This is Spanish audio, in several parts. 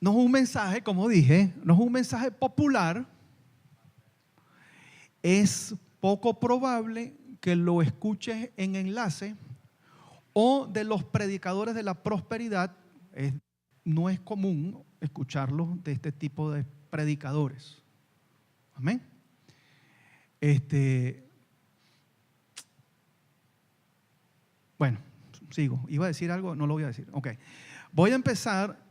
no es un mensaje, como dije, no es un mensaje popular. Es poco probable que lo escuches en enlace o de los predicadores de la prosperidad. No es común escucharlo de este tipo de predicadores. Amén. Bueno, sigo. Iba a decir algo, no lo voy a decir. Ok. Voy a empezar,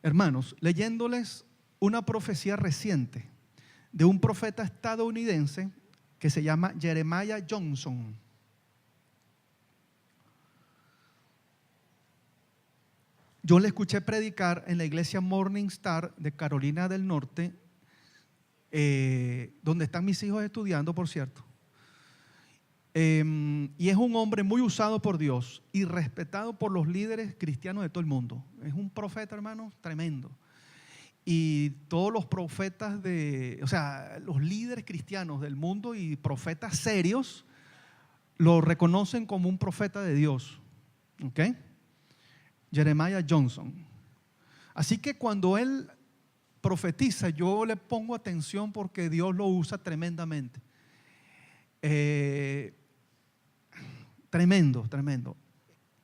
hermanos, leyéndoles una profecía reciente de un profeta estadounidense que se llama Jeremiah Johnson. Yo le escuché predicar en la iglesia Morning Star de Carolina del Norte, donde están mis hijos estudiando, por cierto. Y es un hombre muy usado por Dios y respetado por los líderes cristianos de todo el mundo. Es un profeta, hermano, tremendo. Y todos los profetas los líderes cristianos del mundo y profetas serios lo reconocen como un profeta de Dios. ¿Ok? Jeremiah Johnson. Así que cuando él profetiza, yo le pongo atención porque Dios lo usa tremendamente. Tremendo.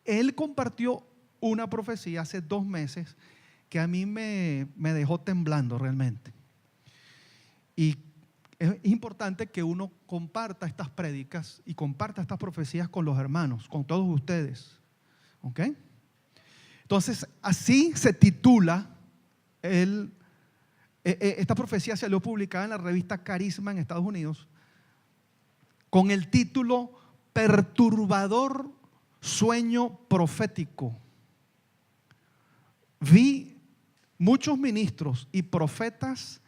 Él compartió una profecía hace 2 meses que a mí me dejó temblando realmente. Y es importante que uno comparta estas prédicas y comparta estas profecías con los hermanos, con todos ustedes. ¿Ok? Entonces, así se titula esta profecía. Salió publicada en la revista Carisma en Estados Unidos con el título Perturbador sueño profético. Vi muchos ministros y profetas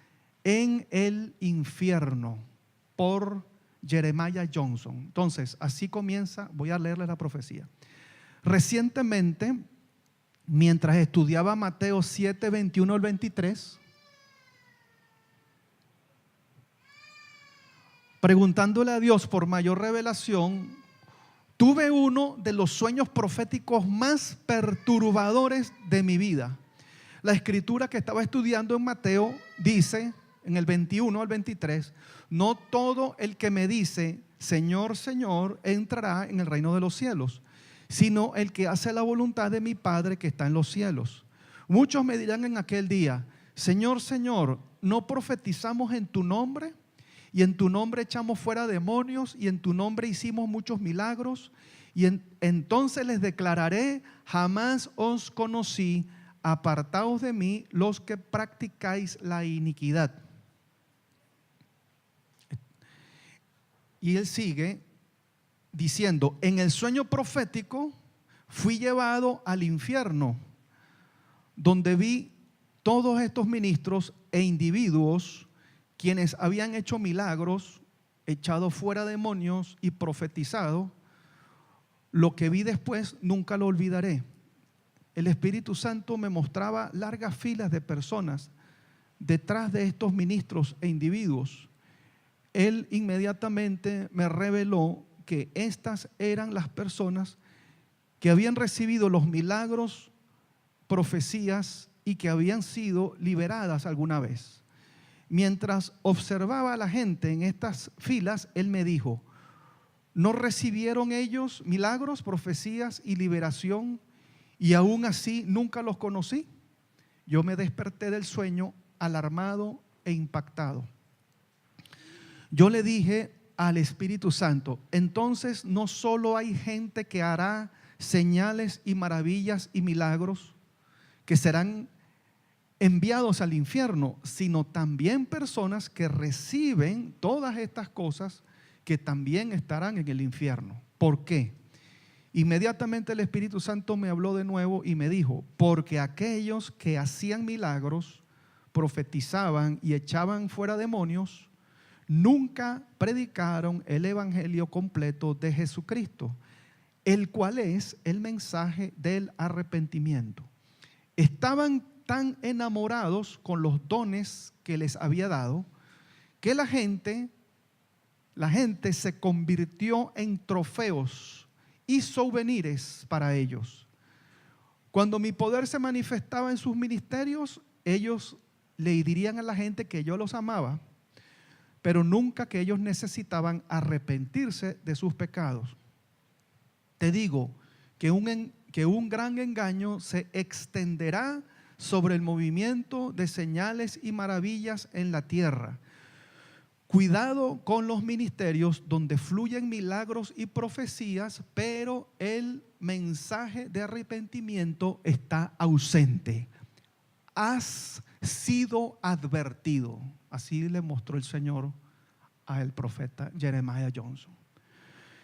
en el infierno, por Jeremiah Johnson. Entonces, así comienza. Voy a leerles la profecía. Recientemente, mientras estudiaba Mateo 7, 21 al 23, preguntándole a Dios por mayor revelación, tuve uno de los sueños proféticos más perturbadores de mi vida. La escritura que estaba estudiando en Mateo dice, en el 21 al 23, no todo el que me dice, Señor, Señor, entrará en el reino de los cielos, sino el que hace la voluntad de mi Padre que está en los cielos. Muchos me dirán en aquel día, Señor, Señor, ¿no profetizamos en tu nombre? Y en tu nombre echamos fuera demonios, y en tu nombre hicimos muchos milagros. Y entonces les declararé, jamás os conocí, apartaos de mí los que practicáis la iniquidad. Y él sigue diciendo, en el sueño profético fui llevado al infierno, donde vi todos estos ministros e individuos quienes habían hecho milagros, echado fuera demonios y profetizado. Lo que vi después nunca lo olvidaré. El Espíritu Santo me mostraba largas filas de personas detrás de estos ministros e individuos. Él inmediatamente me reveló que estas eran las personas que habían recibido los milagros, profecías y que habían sido liberadas alguna vez. Mientras observaba a la gente en estas filas, él me dijo, ¿no recibieron ellos milagros, profecías y liberación y aún así nunca los conocí? Yo me desperté del sueño alarmado e impactado. Yo le dije al Espíritu Santo, entonces no solo hay gente que hará señales y maravillas y milagros que serán enviados al infierno, sino también personas que reciben todas estas cosas que también estarán en el infierno. ¿Por qué? Inmediatamente el Espíritu Santo me habló de nuevo y me dijo, porque aquellos que hacían milagros, profetizaban y echaban fuera demonios, nunca predicaron el evangelio completo de Jesucristo, el cual es el mensaje del arrepentimiento. Estaban tan enamorados con los dones que les había dado que la gente se convirtió en trofeos y souvenirs para ellos. Cuando mi poder se manifestaba en sus ministerios, ellos le dirían a la gente que yo los amaba, pero nunca que ellos necesitaban arrepentirse de sus pecados. Te digo que un gran engaño se extenderá sobre el movimiento de señales y maravillas en la tierra. Cuidado con los ministerios donde fluyen milagros y profecías, pero el mensaje de arrepentimiento está ausente. Has sido advertido. Así le mostró el Señor al profeta Jeremiah Johnson.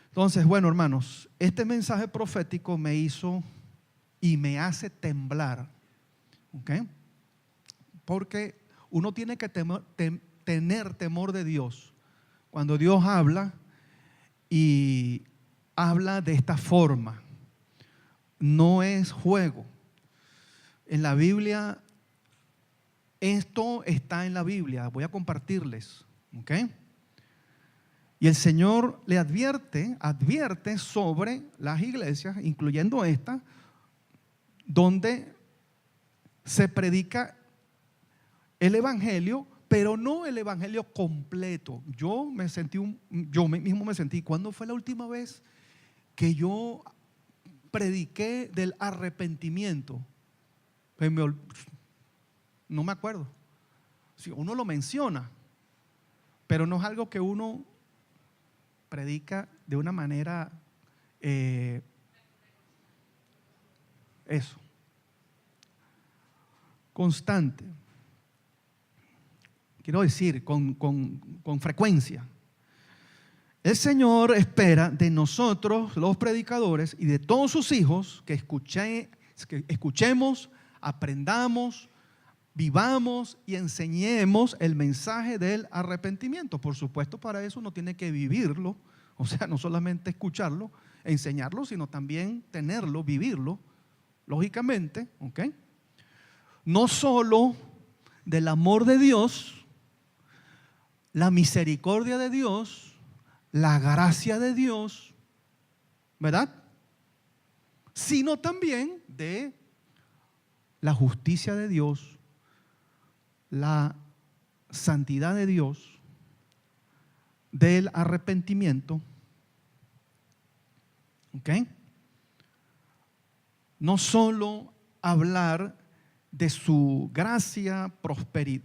Entonces, bueno, hermanos, este mensaje profético me hizo y me hace temblar, ¿ok? Porque uno tiene que tener temor de Dios cuando Dios habla, y habla de esta forma. No es juego. En la Biblia, esto está en la Biblia. Voy a compartirles, ¿ok? Y el Señor le advierte sobre las iglesias, incluyendo esta, donde se predica el evangelio, pero no el evangelio completo. Yo mismo me sentí, ¿cuándo fue la última vez que yo prediqué del arrepentimiento? Pues no me acuerdo. Si uno lo menciona, pero no es algo que uno predica de una manera constante. Quiero decir, con frecuencia. El Señor espera de nosotros, los predicadores, y de todos sus hijos, que escuchemos, aprendamos, vivamos y enseñemos el mensaje del arrepentimiento. Por supuesto, para eso uno tiene que vivirlo, o sea, no solamente escucharlo, enseñarlo, sino también tenerlo, vivirlo, lógicamente, ¿ok? No solo del amor de Dios, la misericordia de Dios, la gracia de Dios, ¿verdad? Sino también de la justicia de Dios, la santidad de Dios, del arrepentimiento, ¿ok? No solo hablar de su gracia,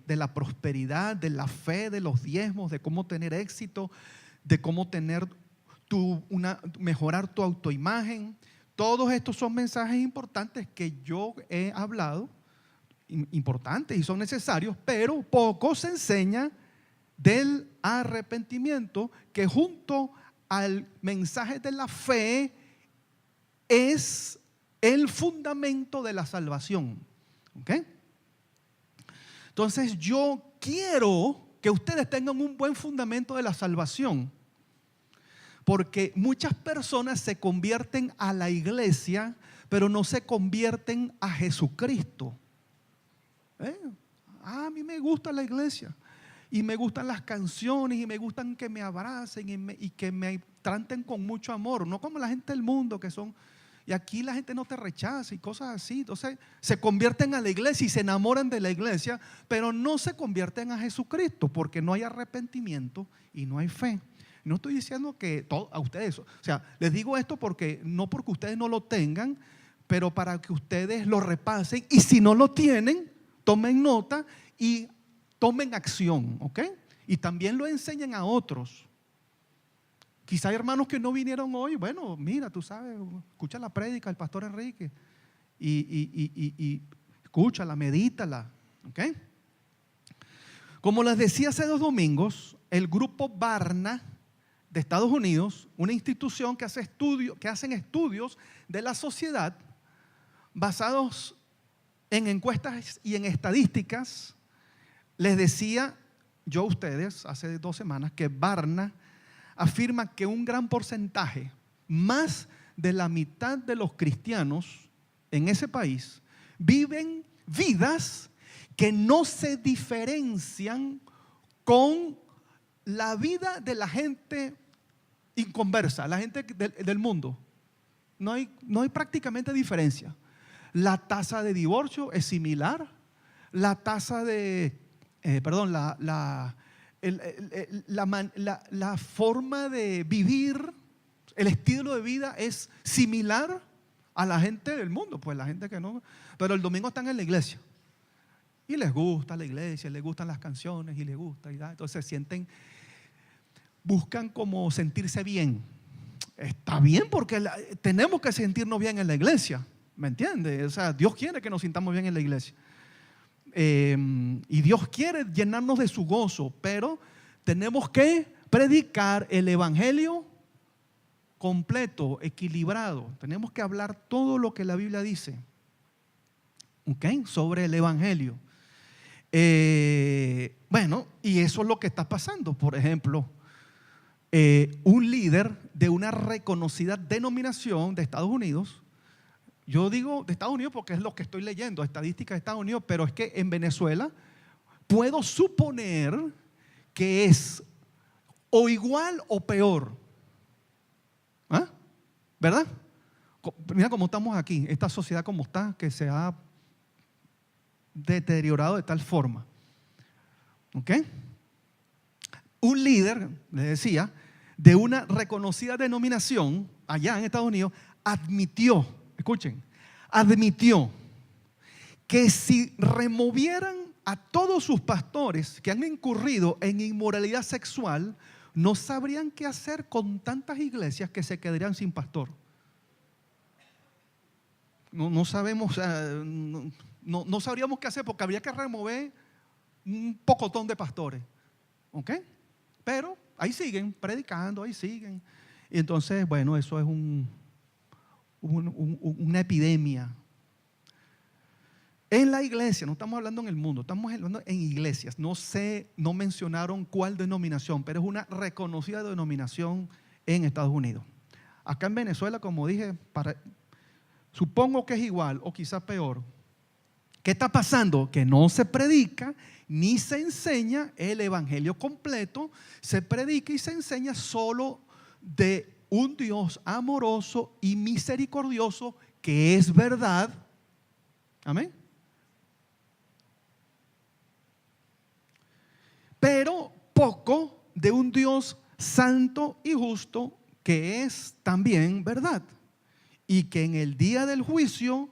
de la prosperidad, de la fe, de los diezmos, de cómo tener éxito, de cómo mejorar tu autoimagen. Todos estos son mensajes importantes que yo he hablado, importantes y son necesarios, pero poco se enseña del arrepentimiento, que junto al mensaje de la fe es el fundamento de la salvación. ¿Ok? Entonces yo quiero que ustedes tengan un buen fundamento de la salvación, porque muchas personas se convierten a la iglesia, pero no se convierten a Jesucristo. A mí me gusta la iglesia y me gustan las canciones y me gustan que me abracen y que me traten con mucho amor, no como la gente del mundo que son, y aquí la gente no te rechaza y cosas así. Entonces se convierten a la iglesia y se enamoran de la iglesia, pero no se convierten a Jesucristo porque no hay arrepentimiento y no hay fe. No estoy diciendo que a ustedes, o sea, les digo esto porque no porque ustedes no lo tengan, pero para que ustedes lo repasen, y si no lo tienen, tomen nota y tomen acción, ¿ok? Y también lo enseñen a otros. Quizá hay hermanos que no vinieron hoy. Bueno, mira, tú sabes, escucha la prédica del pastor Enrique y escúchala, medítala, ¿ok? Como les decía hace 2 domingos, el grupo Barna de Estados Unidos, una institución que hacen estudios de la sociedad basados en encuestas y en estadísticas, les decía yo a ustedes hace 2 semanas que Barna afirma que un gran porcentaje, más de la mitad de los cristianos en ese país, viven vidas que no se diferencian con la vida de la gente inconversa, la gente del mundo. No hay prácticamente diferencia. La tasa de divorcio es similar. La tasa de, la forma de vivir, el estilo de vida es similar a la gente del mundo, pues la gente que no, pero el domingo están en la iglesia y les gusta la iglesia, les gustan las canciones y les gusta, entonces sienten, buscan como sentirse bien. Está bien porque tenemos que sentirnos bien en la iglesia, ¿me entiendes? O sea, Dios quiere que nos sintamos bien en la iglesia. Y Dios quiere llenarnos de su gozo, pero tenemos que predicar el evangelio completo, equilibrado. Tenemos que hablar todo lo que la Biblia dice, ¿ok? Sobre el evangelio. Bueno, y eso es lo que está pasando. Por ejemplo, un líder de una reconocida denominación de Estados Unidos, yo digo de Estados Unidos porque es lo que estoy leyendo, estadísticas de Estados Unidos, pero es que en Venezuela puedo suponer que es o igual o peor. ¿Ah? ¿Verdad? Mira cómo estamos aquí, esta sociedad como está, que se ha deteriorado de tal forma. ¿Ok? Un líder, le decía, de una reconocida denominación allá en Estados Unidos, admitió que si removieran a todos sus pastores que han incurrido en inmoralidad sexual, no sabrían qué hacer con tantas iglesias que se quedarían sin pastor. No sabemos, no sabríamos qué hacer porque habría que remover un pocotón de pastores. ¿Ok? Pero ahí siguen predicando, ahí siguen. Y entonces, bueno, eso es una epidemia. En la iglesia, no estamos hablando en el mundo, estamos hablando en iglesias. No mencionaron cuál denominación, pero es una reconocida denominación en Estados Unidos. Acá en Venezuela, como dije, supongo que es igual o quizás peor. ¿Qué está pasando? Que no se predica ni se enseña el evangelio completo, se predica y se enseña solo de un Dios amoroso y misericordioso que es verdad. Amén. Pero poco de un Dios santo y justo que es también verdad. Y que en el día del juicio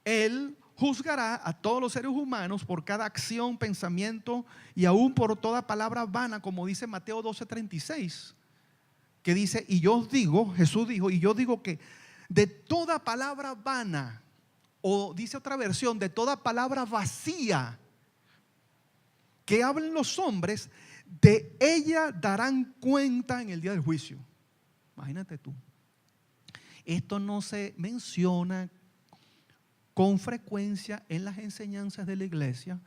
Él juzgará a todos los seres humanos por cada acción, pensamiento y aún por toda palabra vana, como dice Mateo 12:36, que dice, y yo os digo, Jesús dijo, y yo digo que de toda palabra vana, o dice otra versión, de toda palabra vacía que hablen los hombres, de ella darán cuenta en el día del juicio. Imagínate tú. Esto no se menciona con frecuencia en las enseñanzas de la iglesia,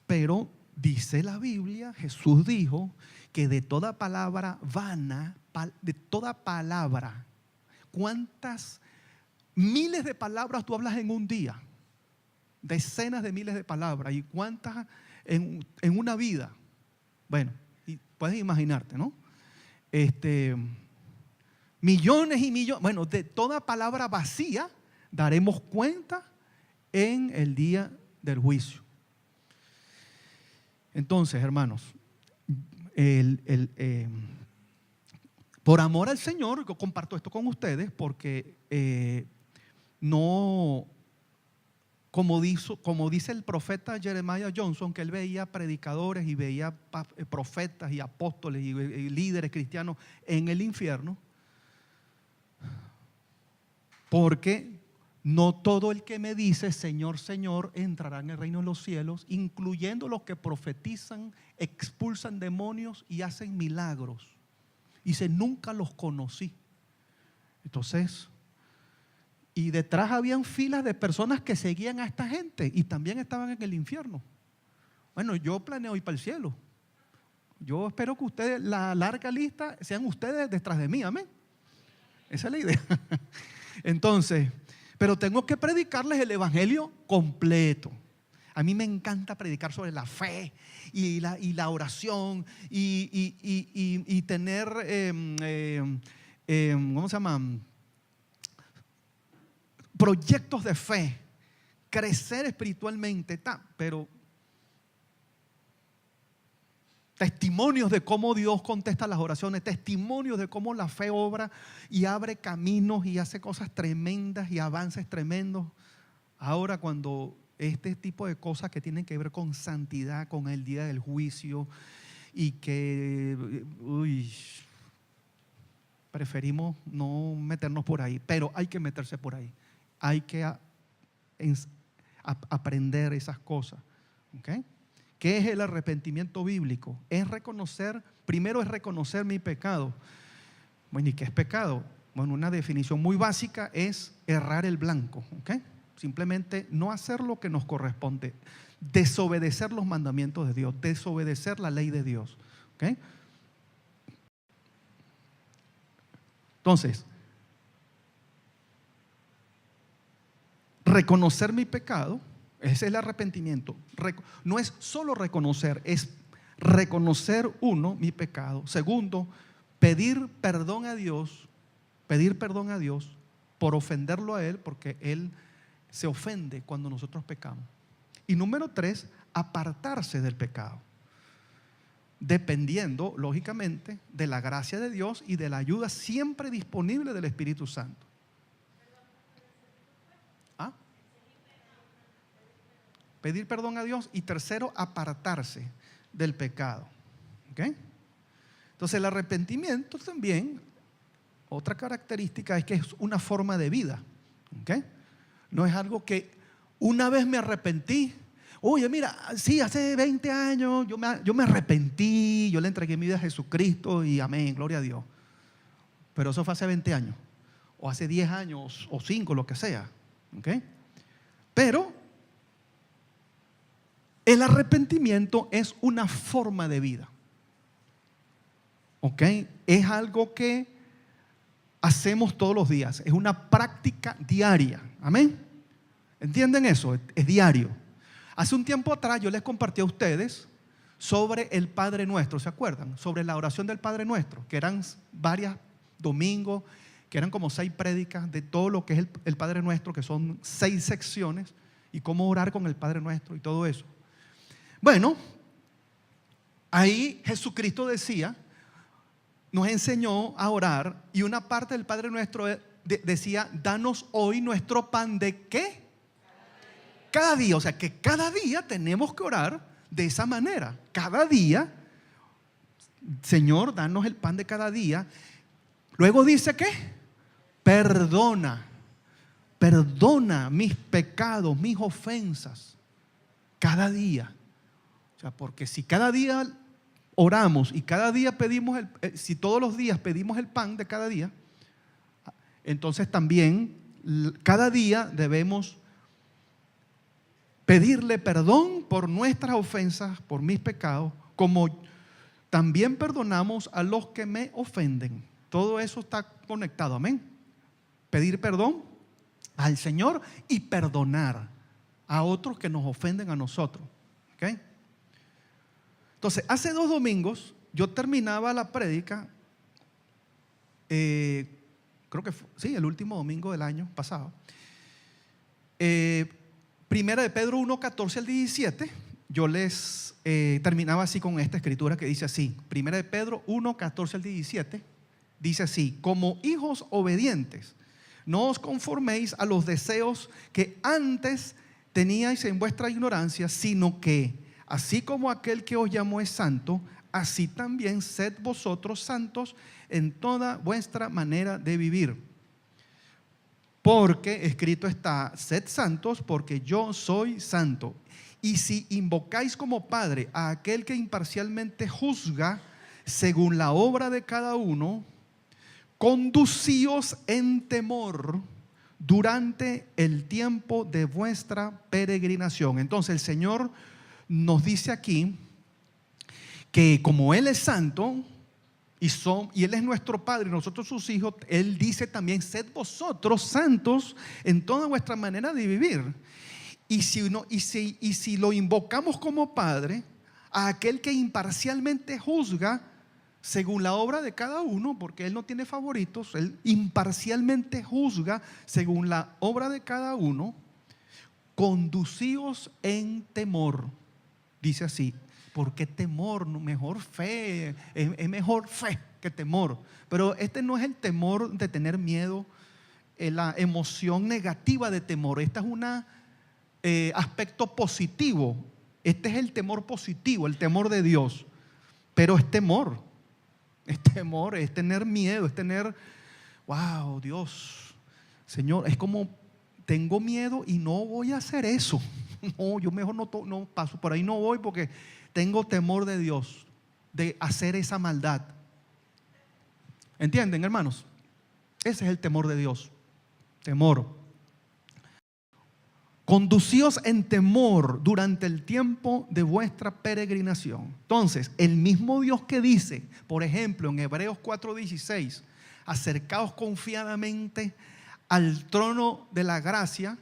pero dice la Biblia, Jesús dijo que de toda palabra vana, de toda palabra, ¿cuántas miles de palabras tú hablas en un día? Decenas de miles de palabras. ¿Y cuántas en una vida? Bueno, y puedes imaginarte, ¿no? Millones y millones. Bueno, de toda palabra vacía daremos cuenta en el día del juicio. Entonces, hermanos, por amor al Señor, yo comparto esto con ustedes porque no, como dice el profeta Jeremiah Johnson, que él veía predicadores y veía profetas y apóstoles y líderes cristianos en el infierno, porque no todo el que me dice Señor, Señor entrará en el reino de los cielos, incluyendo los que profetizan, expulsan demonios y hacen milagros. Dice, nunca los conocí. Entonces, y detrás habían filas de personas que seguían a esta gente y también estaban en el infierno. Bueno, yo planeo ir para el cielo. Yo espero que ustedes, la larga lista, sean ustedes detrás de mí, amén. Esa es la idea. Entonces, pero tengo que predicarles el evangelio completo. A mí me encanta predicar sobre la fe y la oración y tener, ¿cómo se llama? Proyectos de fe crecer espiritualmente, pero testimonios de cómo Dios contesta las oraciones, testimonios de cómo la fe obra y abre caminos y hace cosas tremendas y avances tremendos. Ahora, cuando este tipo de cosas que tienen que ver con santidad, con el día del juicio, y que preferimos no meternos por ahí, pero hay que meterse por ahí. Hay que aprender esas cosas. ¿Okay? ¿Qué es el arrepentimiento bíblico? Es reconocer, primero es reconocer mi pecado. Bueno, ¿y qué es pecado? Bueno, una definición muy básica es errar el blanco. ¿Okay? Simplemente no hacer lo que nos corresponde, desobedecer los mandamientos de Dios, desobedecer la ley de Dios. ¿Okay? Entonces, reconocer mi pecado, ese es el arrepentimiento. No es solo reconocer, es reconocer, uno, mi pecado. Segundo, pedir perdón a Dios por ofenderlo a Él, porque Él se ofende cuando nosotros pecamos. Y número tres, apartarse del pecado, dependiendo, lógicamente, de la gracia de Dios y de la ayuda siempre disponible del Espíritu Santo. ¿Ah? Pedir perdón a Dios. Y tercero, apartarse del pecado. ¿Okay? Entonces el arrepentimiento también, otra característica es que es una forma de vida. ¿Okay? No es algo que una vez me arrepentí. Oye, mira, sí, hace 20 años yo me arrepentí, yo le entregué mi vida a Jesucristo y amén, gloria a Dios. Pero eso fue hace 20 años, o hace 10 años, o 5, lo que sea. ¿Okay? Pero el arrepentimiento es una forma de vida. ¿Ok? Es algo que hacemos todos los días, es una práctica diaria. Amén. ¿Entienden eso? Es diario. Hace un tiempo atrás yo les compartí a ustedes sobre el Padre Nuestro, ¿se acuerdan? Sobre la oración del Padre Nuestro, que eran varios domingos, que eran como 6 prédicas de todo lo que es el Padre Nuestro, que son 6 secciones, y cómo orar con el Padre Nuestro y todo eso. Bueno, ahí Jesucristo nos enseñó a orar, y una parte del Padre Nuestro decía: danos hoy nuestro pan de ¿qué? Cada día. O sea que cada día tenemos que orar de esa manera. Cada día, Señor, danos el pan de cada día. Luego dice ¿qué? Perdona mis pecados, mis ofensas, cada día. O sea, porque si cada día oramos y cada día pedimos, si todos los días pedimos el pan de cada día, entonces también cada día debemos pedirle perdón por nuestras ofensas, por mis pecados, como también perdonamos a los que me ofenden. Todo eso está conectado, amén. Pedir perdón al Señor y perdonar a otros que nos ofenden a nosotros. ¿Okay? Entonces, hace 2 domingos yo terminaba la prédica, creo que fue, sí, el último domingo del año pasado. Primera de Pedro 1, 14 al 17, yo les terminaba así con esta escritura que dice así. Primera de Pedro 1, 14 al 17, dice así: como hijos obedientes, no os conforméis a los deseos que antes teníais en vuestra ignorancia, sino que, así como aquel que os llamó es santo, así también sed vosotros santos en toda vuestra manera de vivir. Porque escrito está: sed santos porque yo soy santo. Y si invocáis como Padre a aquel que imparcialmente juzga según la obra de cada uno, conducíos en temor durante el tiempo de vuestra peregrinación. Entonces el Señor nos dice aquí que como Él es santo y Él es nuestro Padre y nosotros sus hijos, Él dice también: sed vosotros santos en toda vuestra manera de vivir. Y si lo invocamos como Padre, a aquel que imparcialmente juzga según la obra de cada uno, porque Él no tiene favoritos, Él imparcialmente juzga según la obra de cada uno, conducíos en temor. Dice así, ¿por qué temor? Mejor fe, es mejor fe que temor. Pero este no es el temor de tener miedo, la emoción negativa de temor. Este es un aspecto positivo. Este es el temor positivo, el temor de Dios. Pero es temor, es tener miedo, es tener, wow, Dios, Señor, es como tengo miedo y no voy a hacer eso. No, yo mejor no paso por ahí, no voy porque tengo temor de Dios, de hacer esa maldad. ¿Entienden, hermanos? Ese es el temor de Dios. Temor. Conducíos en temor durante el tiempo de vuestra peregrinación. Entonces, el mismo Dios que dice, por ejemplo, en Hebreos 4:16, acercaos confiadamente al trono de la gracia,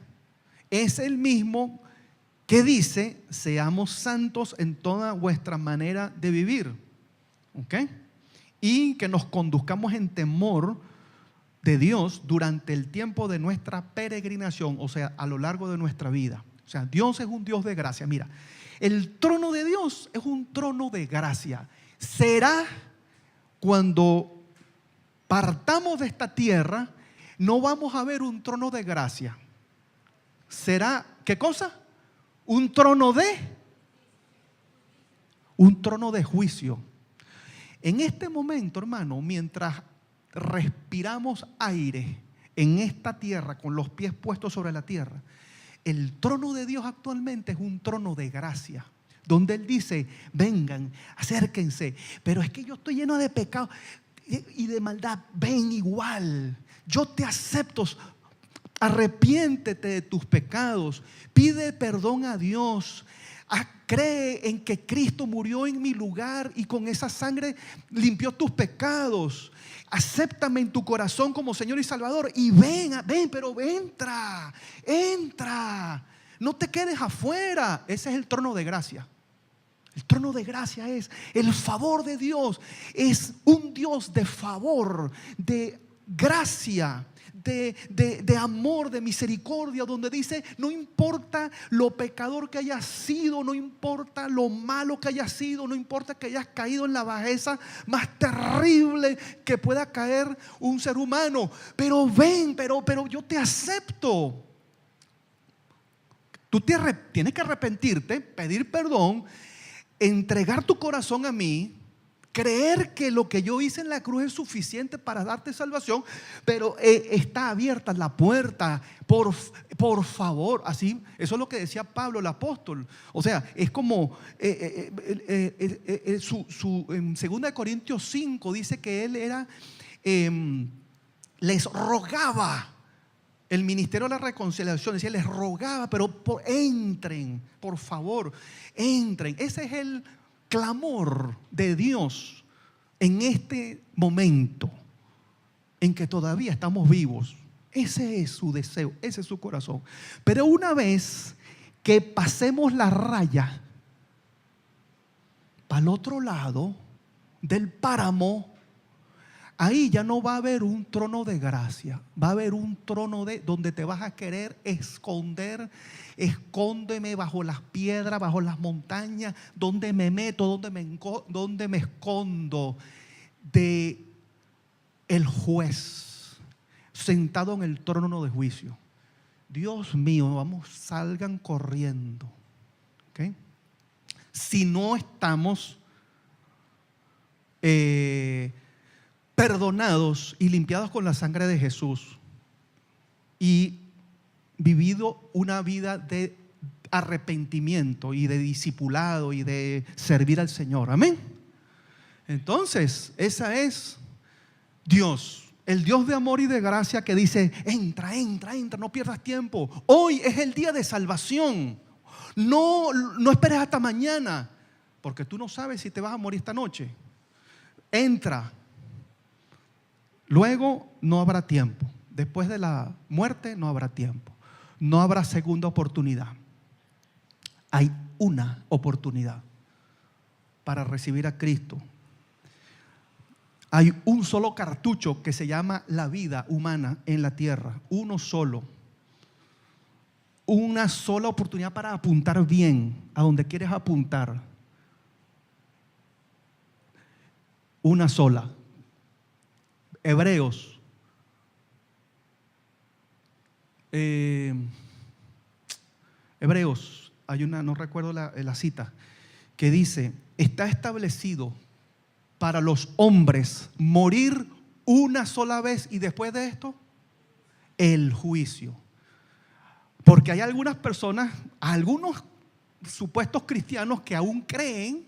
es el mismo que dice, seamos santos en toda vuestra manera de vivir. ¿Ok? Y que nos conduzcamos en temor de Dios durante el tiempo de nuestra peregrinación, o sea, a lo largo de nuestra vida. O sea, Dios es un Dios de gracia. Mira, el trono de Dios es un trono de gracia. Será cuando partamos de esta tierra, no vamos a ver un trono de gracia. Será, ¿qué cosa? Un trono de juicio. En este momento, hermano, mientras respiramos aire en esta tierra con los pies puestos sobre la tierra, el trono de Dios actualmente es un trono de gracia, donde Él dice, vengan, acérquense, pero es que yo estoy lleno de pecado y de maldad, ven igual, yo te acepto, arrepiéntete de tus pecados, pide perdón a Dios, cree en que Cristo murió en mi lugar y con esa sangre limpió tus pecados. Acéptame en tu corazón como Señor y Salvador y ven, pero entra. No te quedes afuera. Ese es el trono de gracia. El trono de gracia es el favor de Dios. Es un Dios de favor, de gracia, de amor, de misericordia, donde dice, no importa lo pecador que hayas sido, no importa lo malo que hayas sido, no importa que hayas caído en la bajeza más terrible que pueda caer un ser humano, pero ven, pero yo te acepto. Tú tienes que arrepentirte, pedir perdón, entregar tu corazón a mí, creer que lo que yo hice en la cruz es suficiente para darte salvación, pero está abierta la puerta, por favor. Así, eso es lo que decía Pablo el apóstol. O sea, es como en 2 Corintios 5 dice que él era, les rogaba el ministerio de la reconciliación, decía, les rogaba, pero entren, por favor, entren. Ese es el clamor de Dios en este momento en que todavía estamos vivos. Ese es su deseo, ese es su corazón. Pero una vez que pasemos la raya para el otro lado del páramo, ahí ya no va a haber un trono de gracia, va a haber un trono donde te vas a querer esconder. Escóndeme bajo las piedras, bajo las montañas, donde me meto, donde me escondo de el juez sentado en el trono de juicio. Dios mío, vamos, salgan corriendo. ¿Okay? Si no estamos perdonados y limpiados con la sangre de Jesús y vivido una vida de arrepentimiento y de discipulado y de servir al Señor. Amén. Entonces, esa es Dios, el Dios de amor y de gracia que dice, entra, no pierdas tiempo. Hoy es el día de salvación. No esperes hasta mañana, porque tú no sabes si te vas a morir esta noche. Entra. Luego no habrá tiempo. Después de la muerte no habrá tiempo. No habrá segunda oportunidad. Hay una oportunidad para recibir a Cristo. Hay un solo cartucho que se llama la vida humana en la tierra. Uno solo. una sola oportunidad para apuntar bien a donde quieres apuntar. Una sola. Hebreos. Hebreos, hay una, no recuerdo la cita, que dice: está establecido para los hombres morir una sola vez y después de esto, el juicio. Porque hay algunas personas, algunos supuestos cristianos que aún creen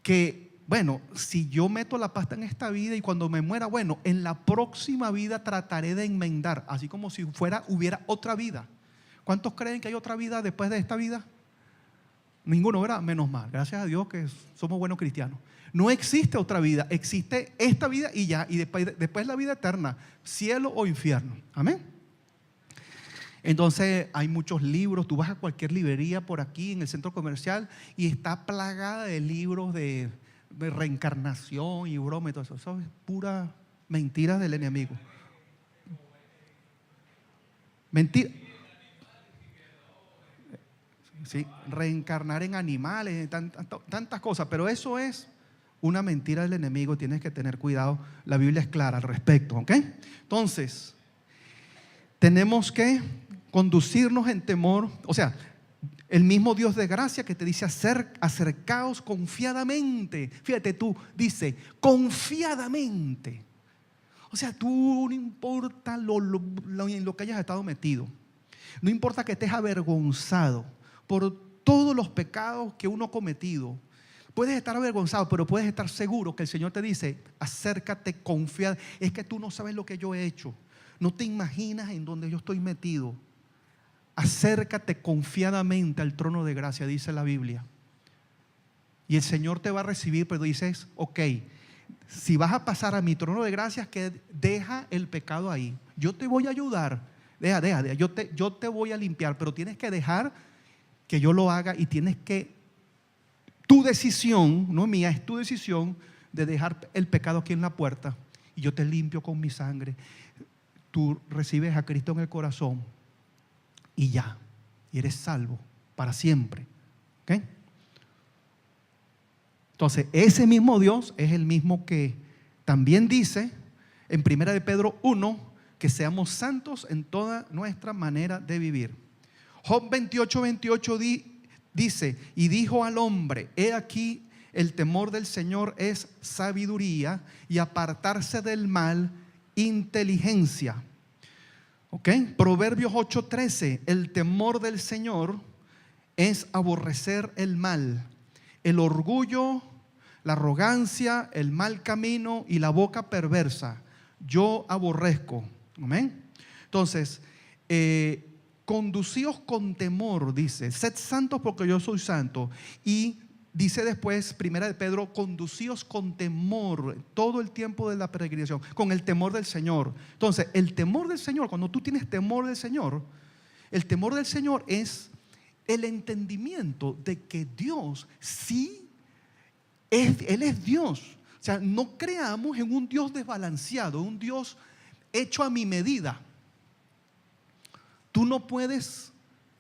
que, bueno, si yo meto la pasta en esta vida y cuando me muera, bueno, en la próxima vida trataré de enmendar, así como si hubiera otra vida. ¿Cuántos creen que hay otra vida después de esta vida? Ninguno, ¿verdad? Menos mal, gracias a Dios que somos buenos cristianos. No existe otra vida, existe esta vida y ya, y después la vida eterna, cielo o infierno. Amén. Entonces hay muchos libros, tú vas a cualquier librería por aquí en el centro comercial y está plagada de libros de reencarnación y broma y todo eso. Eso es pura mentira del enemigo. Mentira. Sí, reencarnar en animales, tantas cosas, pero eso es una mentira del enemigo. Tienes que tener cuidado, la Biblia es clara al respecto, ¿ok? Entonces, tenemos que conducirnos en temor, o sea, el mismo Dios de gracia que te dice acercaos confiadamente. Fíjate tú, dice confiadamente. O sea, tú no importa en lo que hayas estado metido, no importa que estés avergonzado por todos los pecados que uno ha cometido. Puedes estar avergonzado, pero puedes estar seguro que el Señor te dice: acércate, confía. Es que tú no sabes lo que yo he hecho, no te imaginas en dónde yo estoy metido. Acércate confiadamente al trono de gracia, dice la Biblia. Y el Señor te va a recibir, pero dices: ok, si vas a pasar a mi trono de gracia, que deja el pecado ahí. Yo te voy a ayudar, yo te voy a limpiar, pero tienes que dejar que yo lo haga y tienes que, tu decisión, no mía, es tu decisión de dejar el pecado aquí en la puerta y yo te limpio con mi sangre. Tú recibes a Cristo en el corazón y ya, y eres salvo para siempre. ¿Ok? Entonces, ese mismo Dios es el mismo que también dice en 1 de Pedro 1 que seamos santos en toda nuestra manera de vivir. Job 28:28 dice: y dijo al hombre: he aquí, el temor del Señor es sabiduría, y apartarse del mal, inteligencia. ¿Ok? Proverbios 8:13: el temor del Señor es aborrecer el mal, el orgullo, la arrogancia, el mal camino y la boca perversa yo aborrezco. Amén. Entonces, conducíos con temor, dice, sed santos porque yo soy santo. Y dice después, 1 de Pedro: conducíos con temor todo el tiempo de la peregrinación, con el temor del Señor. Entonces, el temor del Señor, cuando tú tienes temor del Señor, el temor del Señor es el entendimiento de que Dios sí Él es Dios. O sea, no creamos en un Dios desbalanceado, un Dios hecho a mi medida. Tú no puedes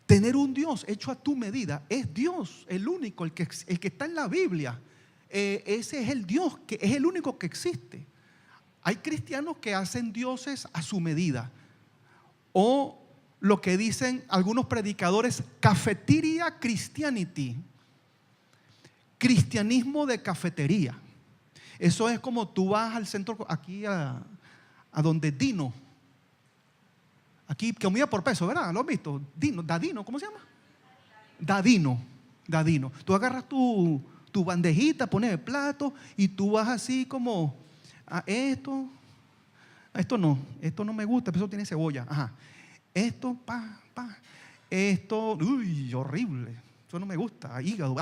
tener un Dios hecho a tu medida. Es Dios el único, el que está en la Biblia. Ese es el Dios que es el único que existe. Hay cristianos que hacen dioses a su medida, o lo que dicen algunos predicadores, cafeteria Christianity, cristianismo de cafetería. Eso es como tú vas al centro, aquí a donde Dino, aquí comida por peso, ¿verdad? ¿Lo has visto? Dadino, ¿cómo se llama? Dadino. Tú agarras tu bandejita, pones el plato y tú vas así como: esto no me gusta, pero eso tiene cebolla. Ajá. Esto, esto, uy, horrible, eso no me gusta, hígado,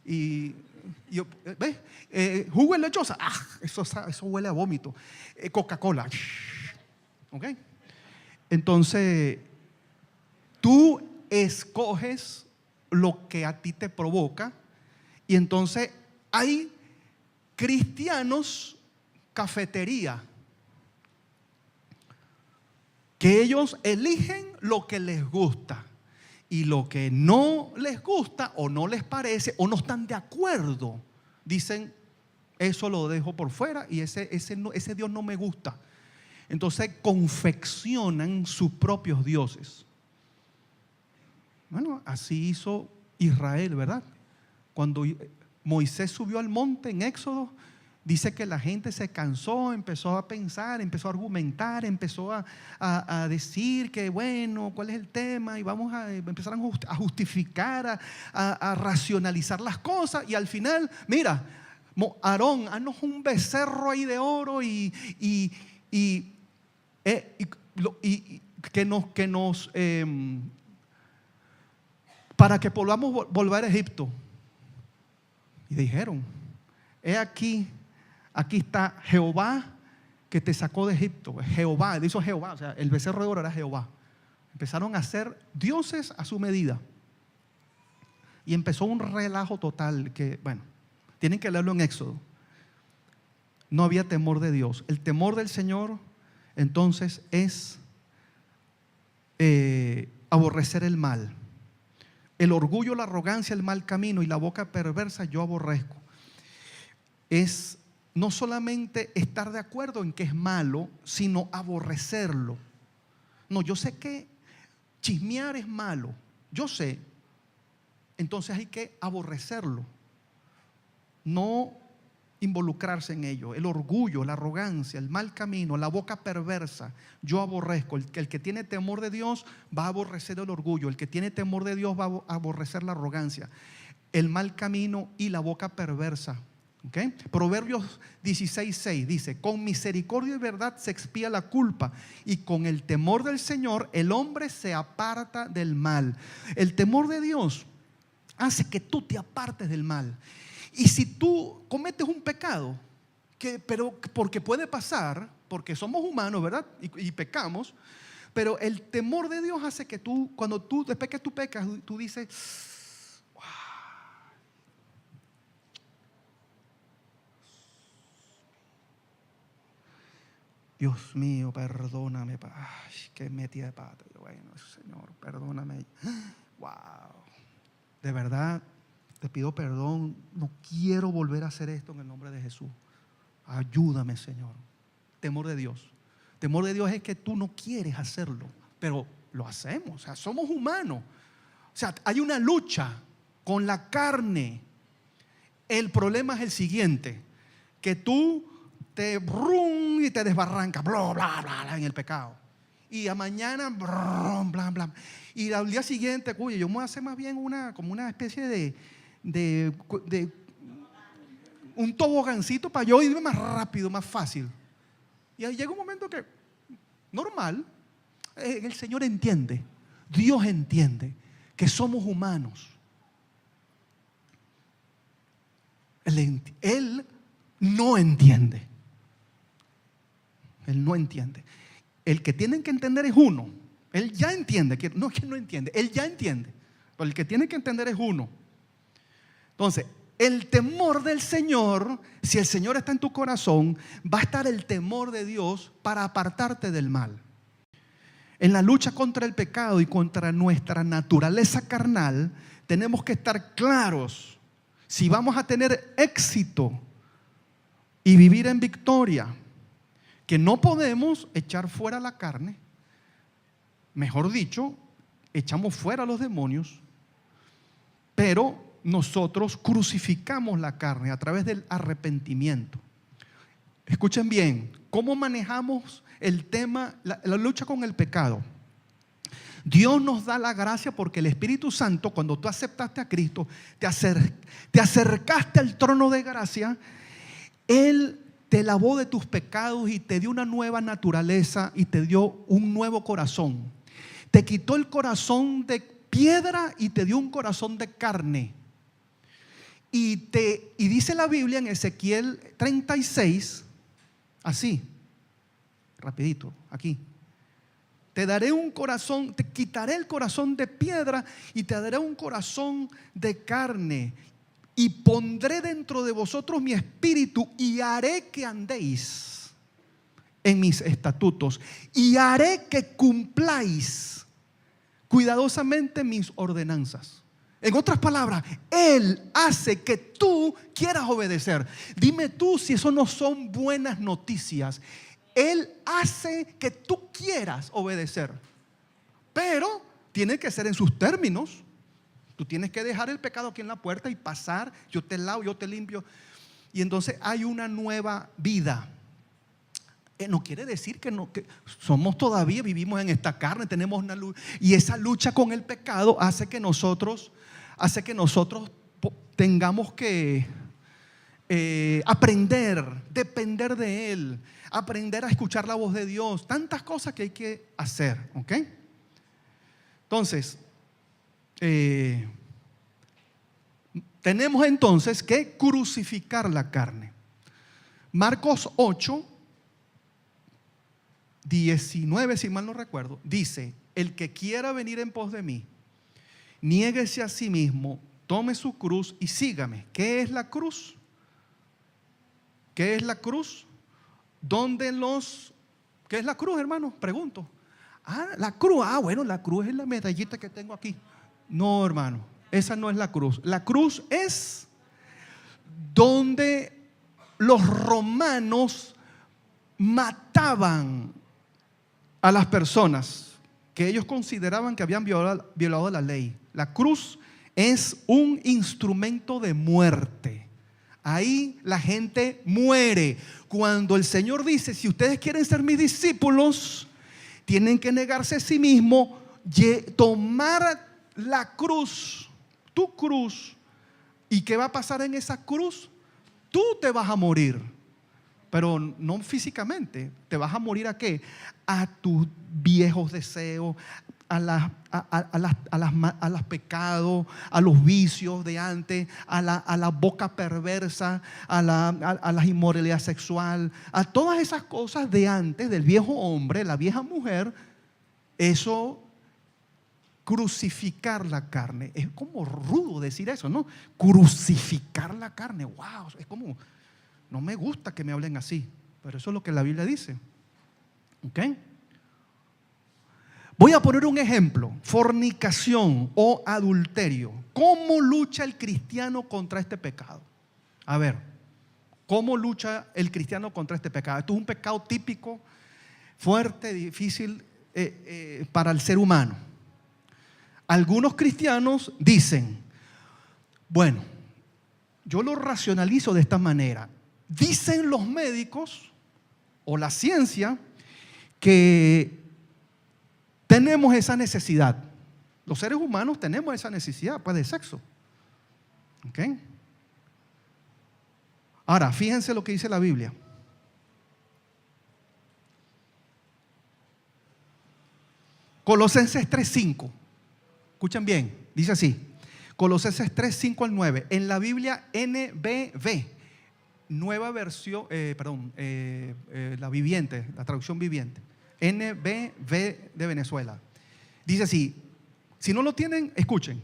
y ¿ves? Jugo de lechosa, eso huele a vómito. Coca-Cola, ¿ok? Entonces, tú escoges lo que a ti te provoca, y entonces hay cristianos cafetería, que ellos eligen lo que les gusta. Y lo que no les gusta o no les parece o no están de acuerdo, dicen, eso lo dejo por fuera y ese Dios no me gusta. Entonces confeccionan sus propios dioses. Bueno, así hizo Israel, ¿verdad? Cuando Moisés subió al monte en Éxodo, dice que la gente se cansó, empezó a pensar, empezó a argumentar, empezó a decir que bueno, ¿cuál es el tema? Y empezaron a justificar, a racionalizar las cosas. Y al final, mira, Aarón, haznos un becerro ahí de oro para que podamos volver a Egipto. Y dijeron, he aquí está Jehová que te sacó de Egipto. Jehová, dijo Jehová, o sea, el becerro de oro era Jehová. Empezaron a hacer dioses a su medida. Y empezó un relajo total que, bueno, tienen que leerlo en Éxodo. No había temor de Dios. El temor del Señor, entonces, es aborrecer el mal. El orgullo, la arrogancia, el mal camino y la boca perversa yo aborrezco. Es no solamente estar de acuerdo en que es malo, sino aborrecerlo. No, yo sé que chismear es malo, yo sé. Entonces hay que aborrecerlo, no involucrarse en ello. El orgullo, la arrogancia, el mal camino, la boca perversa, yo aborrezco. El que tiene temor de Dios va a aborrecer el orgullo. El que tiene temor de Dios va a aborrecer la arrogancia, el mal camino y la boca perversa. ¿Okay? Proverbios 16:6 dice: con misericordia y verdad se expía la culpa, y con el temor del Señor el hombre se aparta del mal. El temor de Dios hace que tú te apartes del mal. Y si tú cometes un pecado, pero porque puede pasar, porque somos humanos, ¿verdad? Y pecamos, pero el temor de Dios hace que tú, después que tú pecas, tú dices, wow, Dios mío, perdóname, ay, que metí de pata. Bueno, Señor, perdóname. Wow, de verdad te pido perdón, no quiero volver a hacer esto en el nombre de Jesús. Ayúdame, Señor. Temor de Dios. Temor de Dios es que tú no quieres hacerlo, pero lo hacemos. O sea, somos humanos. O sea, hay una lucha con la carne. El problema es el siguiente: que tú y te desbarrancas, bla, bla, bla, bla, en el pecado. Y a mañana, bla, bla, bla. Y al día siguiente, oye, yo me voy a hacer más bien como una especie de un tobogancito para yo irme más rápido, más fácil. Y ahí llega un momento que, normal, el Señor entiende, Dios entiende que somos humanos. Él no entiende. Él no entiende. El que tienen que entender es uno. Él ya entiende, no es que no entiende, él ya entiende. Pero el que tiene que entender es uno. Entonces, el temor del Señor, si el Señor está en tu corazón, va a estar el temor de Dios para apartarte del mal. En la lucha contra el pecado y contra nuestra naturaleza carnal, tenemos que estar claros si vamos a tener éxito y vivir en victoria, que no podemos echar fuera la carne. Mejor dicho, echamos fuera a los demonios, pero nosotros crucificamos la carne a través del arrepentimiento. Escuchen bien, ¿cómo manejamos el tema, la lucha con el pecado? Dios nos da la gracia porque el Espíritu Santo, cuando tú aceptaste a Cristo, te acercaste al trono de gracia. Él te lavó de tus pecados y te dio una nueva naturaleza y te dio un nuevo corazón. Te quitó el corazón de piedra y te dio un corazón de carne. Y dice la Biblia en Ezequiel 36, así, rapidito, aquí: te daré un corazón, te quitaré el corazón de piedra y te daré un corazón de carne, y pondré dentro de vosotros mi espíritu y haré que andéis en mis estatutos y haré que cumpláis cuidadosamente mis ordenanzas. En otras palabras, Él hace que tú quieras obedecer. Dime tú si eso no son buenas noticias. Él hace que tú quieras obedecer, pero tiene que ser en sus términos. Tú tienes que dejar el pecado aquí en la puerta y pasar. Yo te lavo, yo te limpio. Y entonces hay una nueva vida. No quiere decir que somos todavía, vivimos en esta carne, tenemos una lucha. Y esa lucha con el pecado hace que nosotros tengamos que aprender, depender de Él, aprender a escuchar la voz de Dios. Tantas cosas que hay que hacer, ¿ok? Entonces, tenemos entonces que crucificar la carne. Marcos 8, 19, si mal no recuerdo, dice: el que quiera venir en pos de mí, niéguese a sí mismo, tome su cruz y sígame. ¿Qué es la cruz? ¿Qué es la cruz? ¿Qué es la cruz, hermano? Pregunto. La cruz. Bueno, la cruz es la medallita que tengo aquí. No, hermano, esa no es la cruz. La cruz es donde los romanos mataban a las personas que ellos consideraban que habían violado la ley. La cruz es un instrumento de muerte. Ahí la gente muere. Cuando el Señor dice: si ustedes quieren ser mis discípulos, tienen que negarse a sí mismo, tomar la cruz, tu cruz. ¿Y qué va a pasar en esa cruz? Tú te vas a morir. Pero no físicamente. ¿Te vas a morir a qué? A tus viejos deseos, a los pecados, a los vicios de antes, a la boca perversa, a la inmoralidad sexual, a todas esas cosas de antes, del viejo hombre, la vieja mujer. Eso, crucificar la carne. Es como rudo decir eso, ¿no? Crucificar la carne. Wow, es como... No me gusta que me hablen así, pero eso es lo que la Biblia dice. ¿Ok? Voy a poner un ejemplo: fornicación o adulterio. ¿Cómo lucha el cristiano contra este pecado? A ver, ¿cómo lucha el cristiano contra este pecado? Esto es un pecado típico, fuerte, difícil para el ser humano. Algunos cristianos dicen: bueno, yo lo racionalizo de esta manera. Dicen los médicos o la ciencia que tenemos esa necesidad. Los seres humanos tenemos esa necesidad, pues, de sexo. ¿Ok? Ahora, fíjense lo que dice la Biblia. Colosenses 3:5. Escuchen bien, dice así. Colosenses 3:5 al 9. En la Biblia NBV. Nueva versión, la viviente, la traducción viviente, NBV de Venezuela. Dice así: si no lo tienen, escuchen.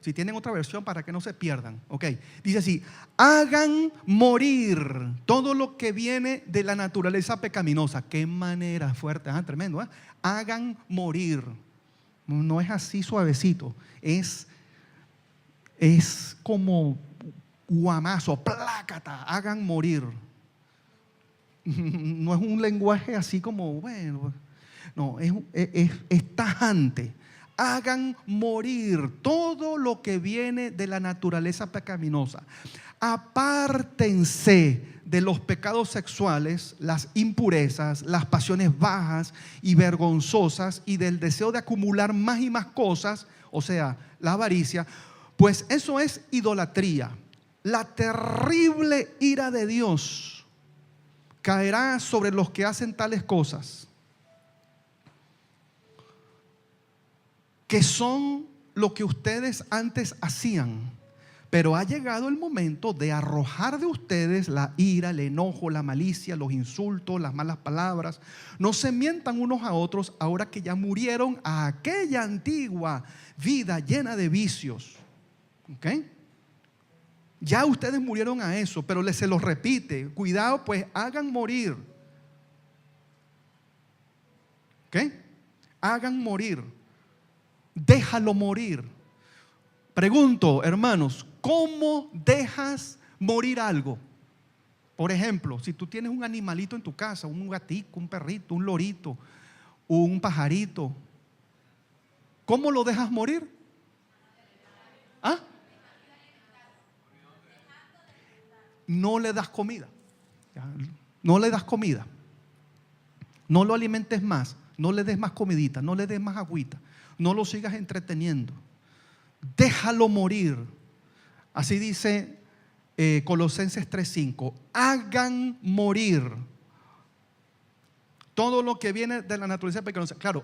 Si tienen otra versión, para que no se pierdan. Ok, dice así: hagan morir todo lo que viene de la naturaleza pecaminosa. Qué manera fuerte, tremendo, ¿eh? Hagan morir. No es así suavecito, es como guamazo, plácata, hagan morir. No es un lenguaje así como, bueno, no, es tajante. Hagan morir todo lo que viene de la naturaleza pecaminosa. Apártense de los pecados sexuales, las impurezas, las pasiones bajas y vergonzosas, y del deseo de acumular más y más cosas, o sea, la avaricia, pues eso es idolatría. La terrible ira de Dios caerá sobre los que hacen tales cosas, que son lo que ustedes antes hacían. Pero ha llegado el momento de arrojar de ustedes la ira, el enojo, la malicia, los insultos, las malas palabras. No se mientan unos a otros ahora que ya murieron a aquella antigua vida llena de vicios. ¿Ok? Ya ustedes murieron a eso, pero se los repite: cuidado, pues hagan morir. ¿Ok? Hagan morir. Déjalo morir. Pregunto, hermanos, ¿cómo dejas morir algo? Por ejemplo, si tú tienes un animalito en tu casa, un gatito, un perrito, un lorito, un pajarito, ¿cómo lo dejas morir? ¿Ah? No le das comida. No le das comida. No lo alimentes más. No le des más comidita. No le des más agüita. No lo sigas entreteniendo. Déjalo morir. Así dice Colosenses 3:5. Hagan morir todo lo que viene de la naturaleza pecaminosa. Claro,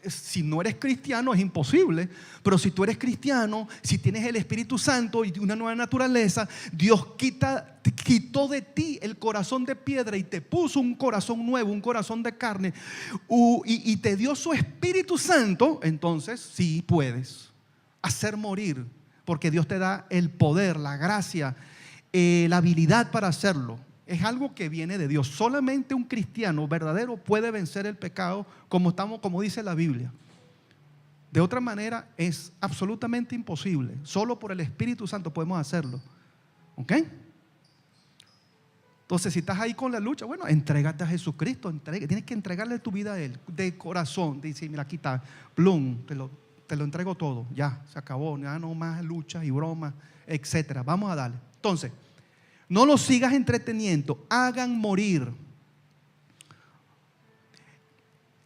si no eres cristiano es imposible, pero si tú eres cristiano, si tienes el Espíritu Santo y una nueva naturaleza, Dios quitó de ti el corazón de piedra y te puso un corazón nuevo, un corazón de carne, y te dio su Espíritu Santo. Entonces sí puedes hacer morir, porque Dios te da el poder, la gracia, la habilidad para hacerlo. Es algo que viene de Dios. Solamente un cristiano verdadero puede vencer el pecado como dice la Biblia. De otra manera es absolutamente imposible. Solo por el Espíritu Santo podemos hacerlo. ¿Ok? Entonces, si estás ahí con la lucha, bueno, entrégate a Jesucristo. Tienes que entregarle tu vida a Él de corazón. Dice, mira, aquí está, plum, te lo entrego todo. Ya, se acabó. Ya no más luchas y bromas, etcétera. Vamos a darle. Entonces, no lo sigas entreteniendo, hagan morir.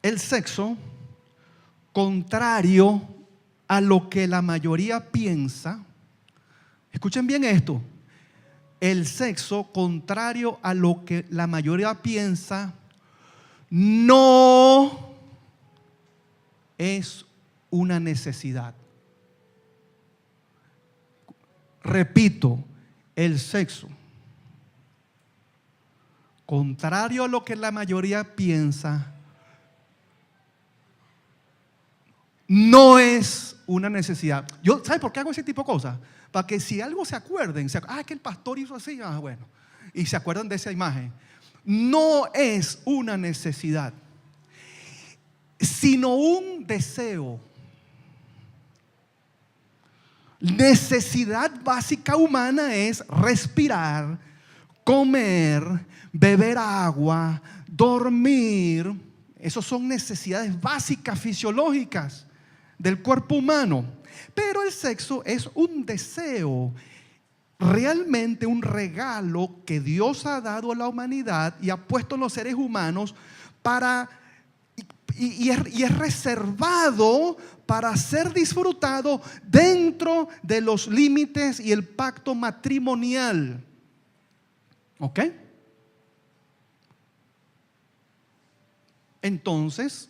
El sexo, contrario a lo que la mayoría piensa. Escuchen bien esto. El sexo, contrario a lo que la mayoría piensa, no es una necesidad. Repito, el sexo, contrario a lo que la mayoría piensa, no es una necesidad. ¿Sabe por qué hago ese tipo de cosas? Para que si algo se acuerden, que el pastor hizo así, bueno, y se acuerdan de esa imagen. No es una necesidad, sino un deseo. Necesidad básica humana es respirar, comer, beber agua, dormir. Esas son necesidades básicas fisiológicas del cuerpo humano. Pero el sexo es un deseo, realmente un regalo que Dios ha dado a la humanidad y ha puesto en los seres humanos y es reservado para ser disfrutado dentro de los límites y el pacto matrimonial. ¿Ok? Entonces,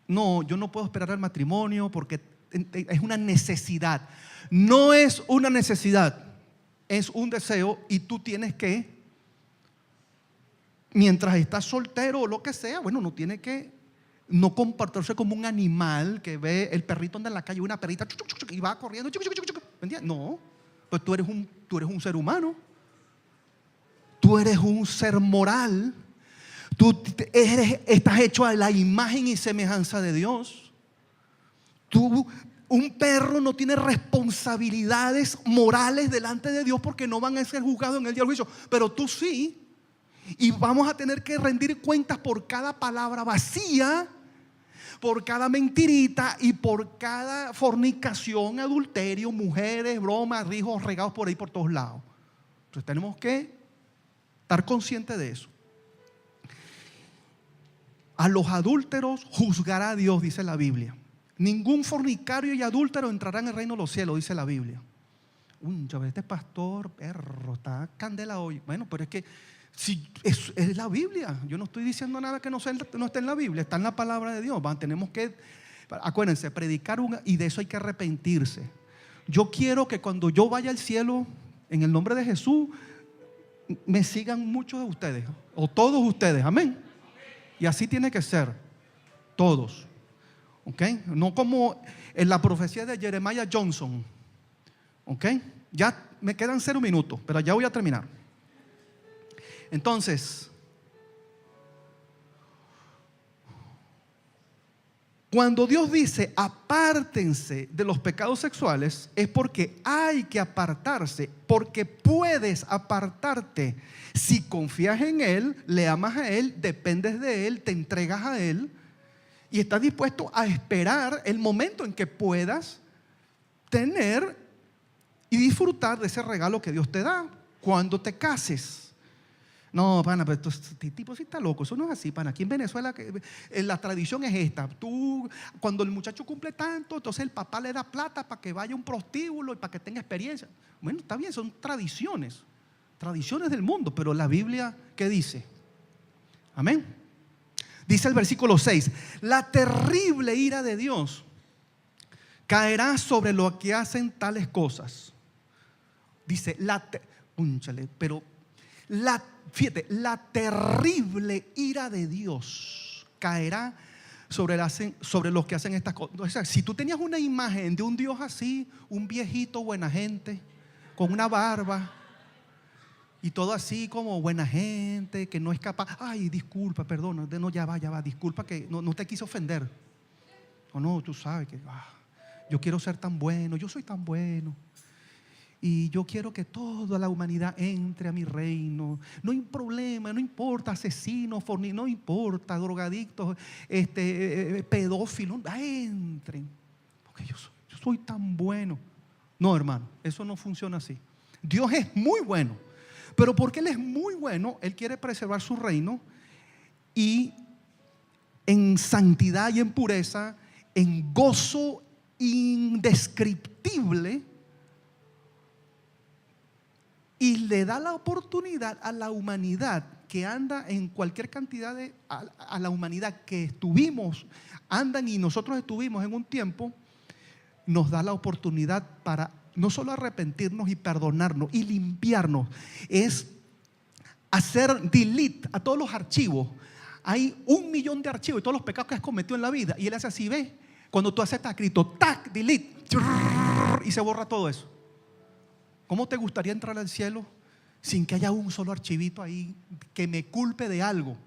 no, yo no puedo esperar al matrimonio porque es una necesidad. No es una necesidad, es un deseo y tú tienes que, mientras estás soltero o lo que sea, bueno, no tiene que no comportarse como un animal que ve el perrito anda en la calle, una perrita y va corriendo. ¿Entiendes? No, pues tú eres un ser humano. Tú eres un ser moral. Estás hecho a la imagen y semejanza de Dios. Un perro no tiene responsabilidades morales delante de Dios porque no van a ser juzgados en el día del juicio. Pero tú sí. Y vamos a tener que rendir cuentas por cada palabra vacía, por cada mentirita y por cada fornicación, adulterio, mujeres, bromas, hijos regados por ahí por todos lados. Entonces tenemos que estar conscientes de eso. A los adúlteros juzgará a Dios, dice la Biblia. Ningún fornicario y adúltero entrará en el reino de los cielos, dice la Biblia. Este pastor, perro, está candela hoy. Bueno, pero es que si es la Biblia. Yo no estoy diciendo nada que no esté en la Biblia, está en la palabra de Dios. Tenemos que, acuérdense, predicar y de eso hay que arrepentirse. Yo quiero que cuando yo vaya al cielo, en el nombre de Jesús, me sigan muchos de ustedes, o todos ustedes, amén. Y así tiene que ser, todos. ¿Ok? No como en la profecía de Jeremiah Johnson. ¿Ok? Ya me quedan 0 minutos, pero ya voy a terminar. Entonces, Cuando Dios dice apártense de los pecados sexuales, es porque hay que apartarse, porque puedes apartarte. Si confías en Él, le amas a Él, dependes de Él, te entregas a Él y estás dispuesto a esperar el momento en que puedas tener y disfrutar de ese regalo que Dios te da cuando te cases. No, pana, pero este tipo sí está loco. Eso no es así, pana. Aquí en Venezuela la tradición es esta. Cuando el muchacho cumple tanto, entonces el papá le da plata para que vaya a un prostíbulo y para que tenga experiencia. Bueno, está bien, son tradiciones del mundo. Pero la Biblia, ¿qué dice? Amén. Dice el versículo 6: la terrible ira de Dios caerá sobre los que hacen tales cosas. Dice, fíjate, la terrible ira de Dios caerá sobre los que hacen estas cosas. O sea, si tú tenías una imagen de un Dios así, un viejito buena gente, con una barba y todo así como buena gente, que no es capaz, ay, disculpa, perdona, no, ya va, disculpa que no te quise ofender. O no, tú sabes que yo quiero ser tan bueno, yo soy tan bueno. Y yo quiero que toda la humanidad entre a mi reino. No hay problema, no importa asesinos, no importa drogadictos, pedófilos, entren. Porque yo soy tan bueno. No, hermano, eso no funciona así. Dios es muy bueno, pero porque Él es muy bueno, Él quiere preservar su reino y en santidad y en pureza, en gozo indescriptible. Y le da la oportunidad a la humanidad que anda en cualquier cantidad a la humanidad que andan y nosotros estuvimos en un tiempo, nos da la oportunidad para no solo arrepentirnos y perdonarnos y limpiarnos, es hacer delete a todos los archivos. Hay 1 millón de archivos y todos los pecados que has cometido en la vida. Y Él hace así, ¿ves? Cuando tú haces, está escrito, tac, delete, y se borra todo eso. ¿Cómo te gustaría entrar al cielo sin que haya un solo archivito ahí que me culpe de algo?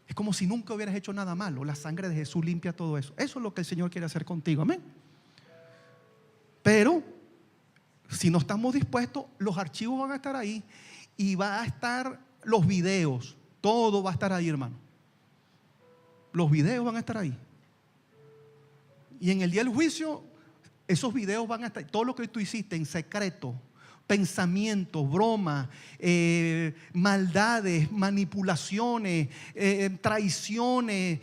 Es como si nunca hubieras hecho nada malo. La sangre de Jesús limpia todo eso. Eso es lo que el Señor quiere hacer contigo, amén. Pero si no estamos dispuestos, los archivos van a estar ahí y va a estar los videos. Todo va a estar ahí, hermano. Los videos van a estar ahí. Y en el día del juicio, esos videos van a estar, todo lo que tú hiciste en secreto, pensamientos, bromas, maldades, manipulaciones, traiciones,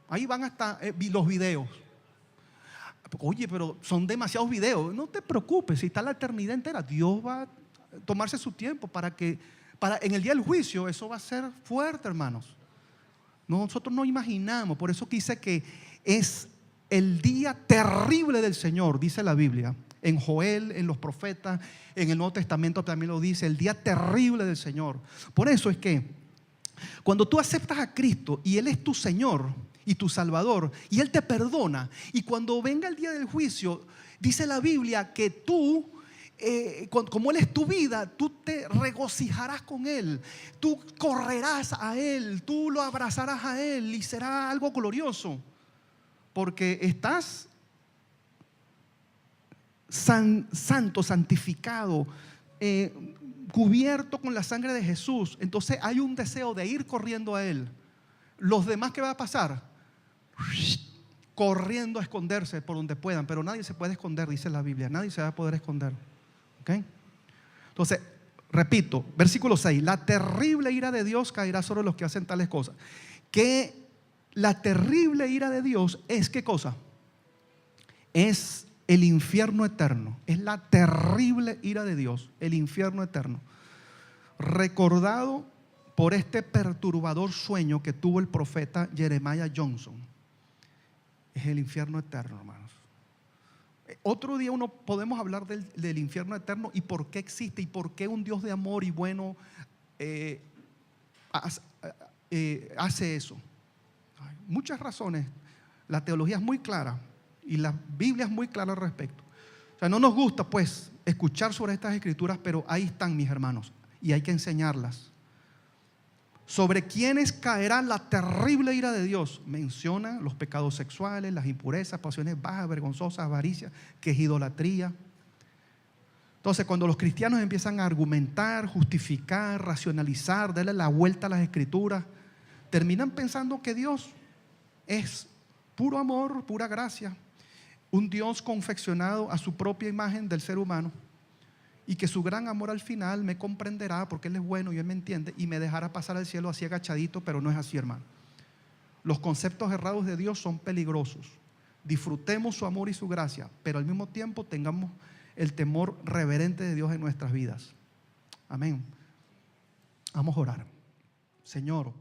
ahí van a estar los videos. Oye, pero son demasiados videos. No te preocupes, si está la eternidad entera, Dios va a tomarse su tiempo para en el día del juicio eso va a ser fuerte, hermanos. Nosotros no imaginamos, por eso quise que es el día terrible del Señor, dice la Biblia. En Joel, en los profetas, en el Nuevo Testamento también lo dice, el día terrible del Señor. Por eso es que cuando tú aceptas a Cristo y Él es tu Señor y tu Salvador y Él te perdona, y cuando venga el día del juicio, dice la Biblia que tú, como Él es tu vida, tú te regocijarás con Él, tú correrás a Él, tú lo abrazarás a Él y será algo glorioso. Porque estás santo, santificado, cubierto con la sangre de Jesús. Entonces hay un deseo de ir corriendo a Él. Los demás, ¿qué va a pasar? Corriendo a esconderse por donde puedan. Pero nadie se puede esconder, dice la Biblia. Nadie se va a poder esconder. ¿Okay? Entonces, repito, versículo 6. La terrible ira de Dios caerá sobre los que hacen tales cosas. Que la terrible ira de Dios es, ¿qué cosa? Es el infierno eterno. Es la terrible ira de Dios, el infierno eterno. Recordado por este perturbador sueño que tuvo el profeta Jeremiah Johnson. Es el infierno eterno, hermanos. Otro día podemos hablar del infierno eterno y por qué existe y por qué un Dios de amor y bueno hace eso. Hay muchas razones. La teología es muy clara y la Biblia es muy clara al respecto. O sea, no nos gusta pues escuchar sobre estas escrituras, pero ahí están, mis hermanos, y hay que enseñarlas. sobre quienes caerá la terrible ira de Dios. Menciona los pecados sexuales, las impurezas, pasiones bajas, vergonzosas, avaricia, que es idolatría. Entonces, cuando los cristianos empiezan a argumentar, justificar, racionalizar, darle la vuelta a las escrituras, terminan pensando que Dios es puro amor, pura gracia, un Dios confeccionado a su propia imagen del ser humano, y que su gran amor al final me comprenderá porque Él es bueno y Él me entiende y me dejará pasar al cielo así agachadito. Pero no es así, hermano. Los conceptos errados de Dios son peligrosos. Disfrutemos su amor y su gracia, pero al mismo tiempo tengamos el temor reverente de Dios en nuestras vidas. Amén. Vamos a orar. Señor,